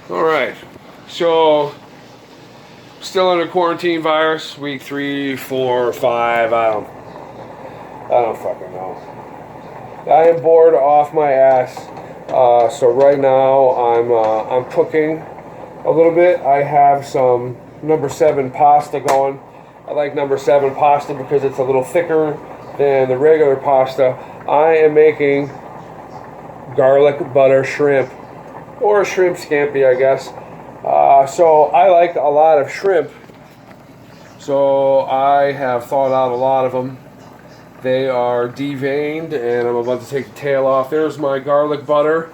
All right, so still under quarantine virus, week 3, 4, 5. I don't fucking know. I am bored off my ass. So right now I'm cooking a little bit. I have some number 7 pasta going. I like number 7 pasta because it's a little thicker than the regular pasta. I am making garlic butter shrimp, or shrimp scampi, I guess. So I like a lot of shrimp. So I have thawed out a lot of them. They are deveined, and I'm about to take the tail off. There's my garlic butter,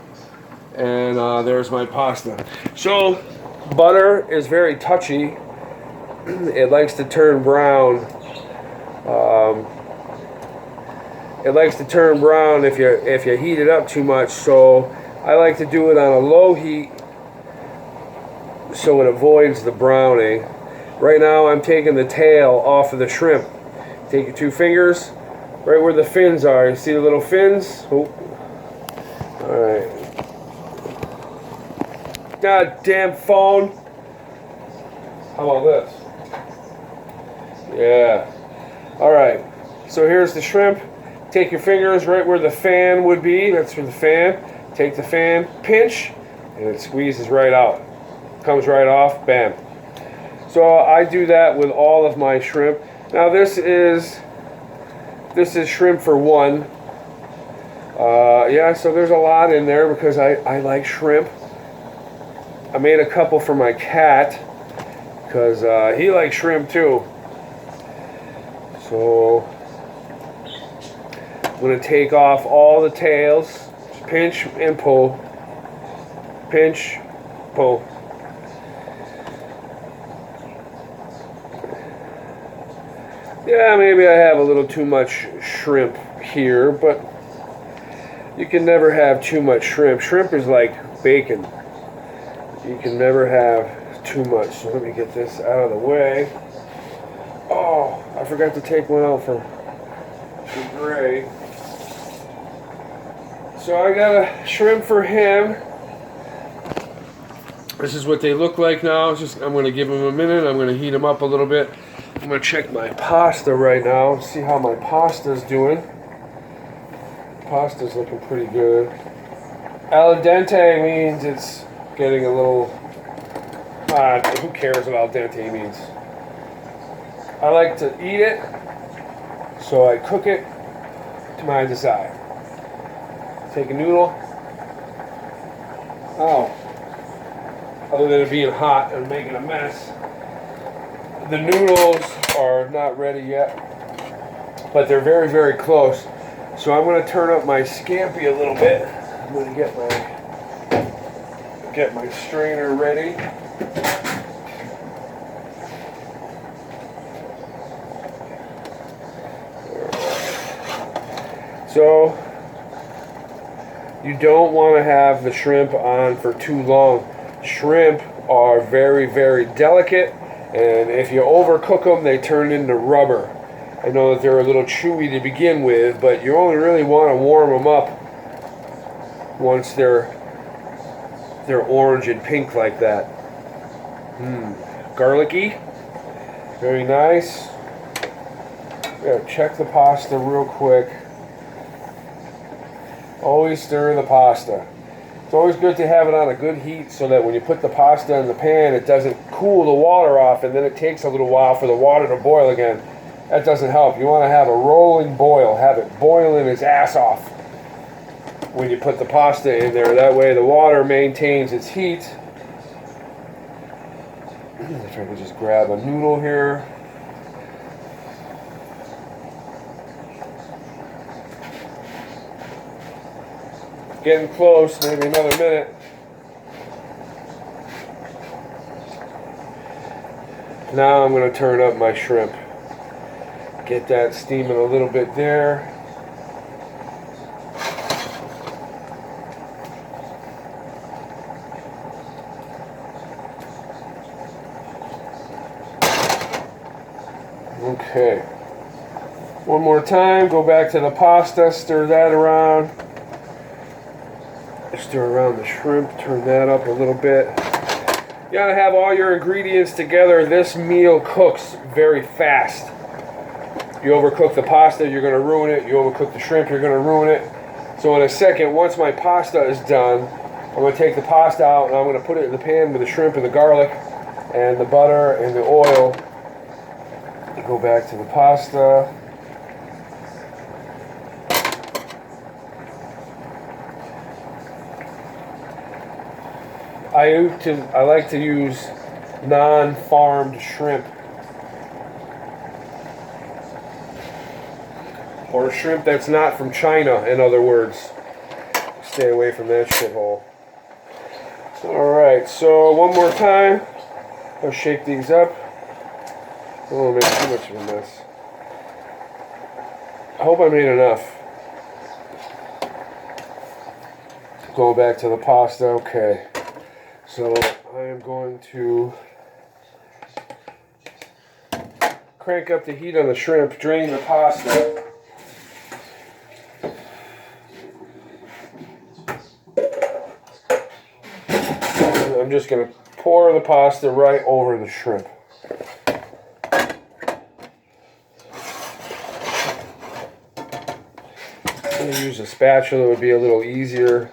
and there's my pasta. So butter is very touchy. It likes to turn brown. It likes to turn brown if you heat it up too much. So I like to do it on a low heat so it avoids the browning. Right now I'm taking the tail off of the shrimp. Take your 2 fingers, right where the fins are. You see the little fins? Oh. Alright. God damn phone. How about this? Yeah. Alright. So here's the shrimp. Take your fingers right where the fan would be. That's where the fan. Take the fan, pinch, and it squeezes right out. Comes right off, bam. So I do that with all of my shrimp. Now this is shrimp for 1. Yeah, so there's a lot in there because I like shrimp. I made a couple for my cat because he likes shrimp too. So I'm going to take off all the tails. Just pinch and pull. Pinch, pull. Yeah, maybe I have a little too much shrimp here, but you can never have too much shrimp. Shrimp is like bacon. You can never have too much. So let me get this out of the way. Oh, I forgot to take one out for Gray. So I got a shrimp for him. This is what they look like now. I'm going to give them a minute. I'm going to heat them up a little bit. I'm going to check my pasta right now. See how my pasta's doing. Pasta's looking pretty good. Al dente means it's getting a little... who cares what al dente means? I like to eat it, so I cook it to my desire. Take a noodle. Oh. Other than it being hot and making a mess. The noodles are not ready yet, but they're very, very close. So I'm going to turn up my scampi a little bit. I'm going to get my strainer ready. So you don't want to have the shrimp on for too long. Shrimp are very, very delicate, and if you overcook them, they turn into rubber. I know that they're a little chewy to begin with, but you only really want to warm them up once they're orange and pink like that. Garlicky, very nice. Gotta check the pasta real quick. Always stir the pasta. It's always good to have it on a good heat so that when you put the pasta in the pan, it doesn't cool the water off, and then it takes a little while for the water to boil again. That doesn't help. You want to have a rolling boil. Have it boiling its ass off when you put the pasta in there. That way the water maintains its heat. If I could just grab a noodle here. Getting close, maybe another minute. Now I'm going to turn up my shrimp. Get that steaming a little bit there. Okay. One more time, go back to the pasta, stir that around. Stir around the shrimp, turn that up a little bit. You gotta have all your ingredients together. This meal cooks very fast. You overcook the pasta, you're gonna ruin it. You overcook the shrimp, you're gonna ruin it. So in a second, once my pasta is done, I'm gonna take the pasta out and I'm gonna put it in the pan with the shrimp and the garlic and the butter and the oil. Go back to the pasta. I like to use non-farmed shrimp, or shrimp that's not from China, in other words. Stay away from that shithole. Alright, so one more time. I'll shake these up. I don't want to make too much of a mess. I hope I made enough. Going back to the pasta, okay. So I am going to crank up the heat on the shrimp, drain the pasta. I'm just going to pour the pasta right over the shrimp. I'm going to use a spatula, it would be a little easier.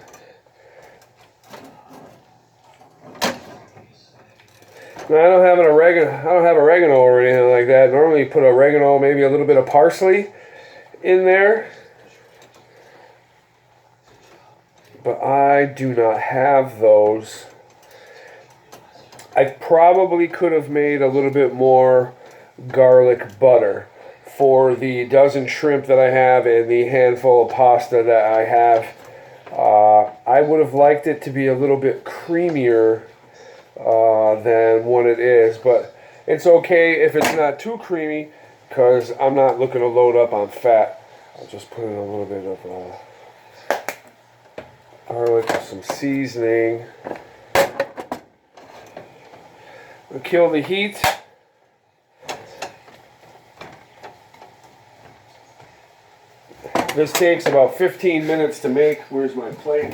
Now, I don't have oregano or anything like that. Normally you put oregano, maybe a little bit of parsley in there. But I do not have those. I probably could have made a little bit more garlic butter for the dozen shrimp that I have and the handful of pasta that I have. I would have liked it to be a little bit creamier than what it is, but it's okay if it's not too creamy because I'm not looking to load up on fat. I'll just put in a little bit of garlic with some seasoning. We'll kill the heat. This takes about 15 minutes to make. Where's my plate?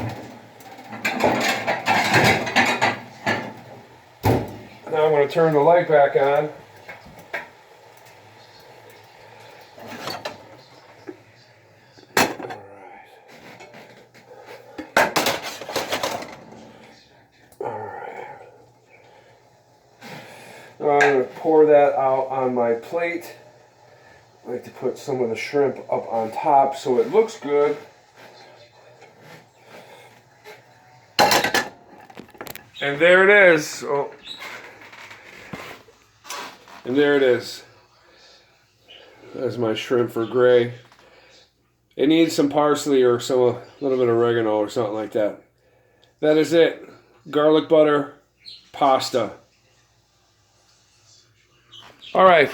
Now I'm going to turn the light back on. Now I'm going to pour that out on my plate. I like to put some of the shrimp up on top so it looks good. And there it is. Oh. And there it is. That's my shrimp for gray. It needs some parsley or a little bit of oregano or something like that. That is it. Garlic butter, pasta. Alright.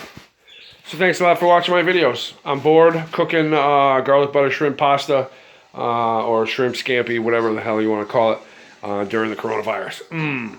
So thanks a lot for watching my videos. I'm bored cooking garlic butter shrimp pasta or shrimp scampi, whatever the hell you want to call it, during the coronavirus.